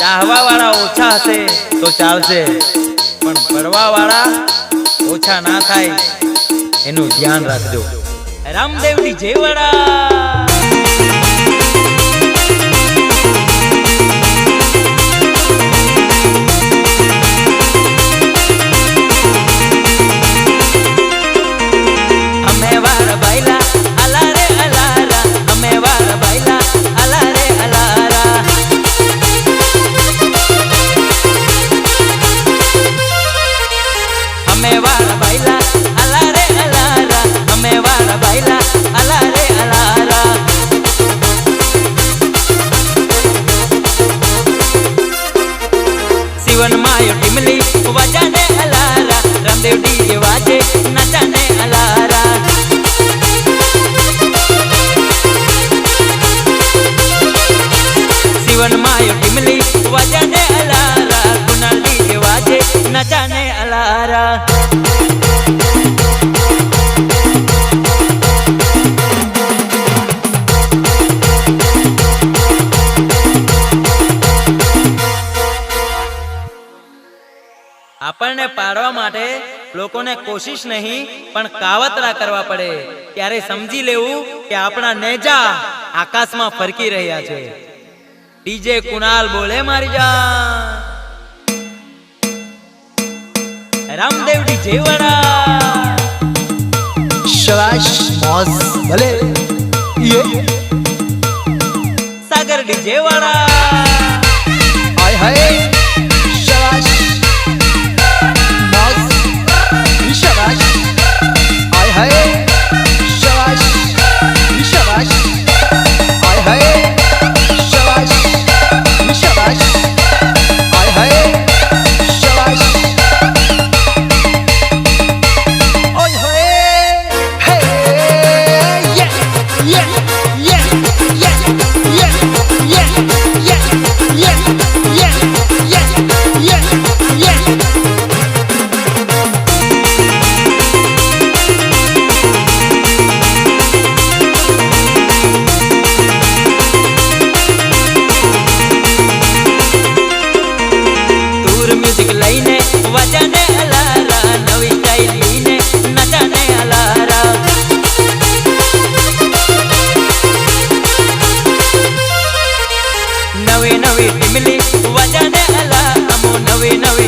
ચાહવા વાળા ઓછા હશે તો ચાલશે, પણ પડવા વાળા ઓછા ના થાય એનું ધ્યાન રાખજો. રામદેવની જય વડા. जीवन मायो टिमली वजाने अलारा, रामदेव डीजे वाजे नचाने अलारा. जीवन मायो टिमली वजाने अलारा, कुणाल डीजे वाजे नचाने अलारा. આપણને પાડવા માટે લોકોને કોશિશ નહીં પણ કાવતરા કરવા પડે, ત્યારે સમજી લેવું કે આપણા નેજા આકાશમાં ફરકી રહ્યા છે. ડીજે કુણાલ બોલે મારી જાન. રામદેવની જય વડા. શાબાશ મોજ ભલે યે સાગર ડીજે વડા. હાય હાય શાબાશ शाबाश हाय हाय शाबाश शाबाश हाय हाय शाबाश शाबाश हाय हाय शाबाश ओए होए हे ये ये ये ये ये ये ये ये ये ये ये म्यूजिक लईने वजाने अलारा, नवी स्टाइल लीने नचाने अलारा. नवी नवी टिमली वजाने अला, अमो नवी नवी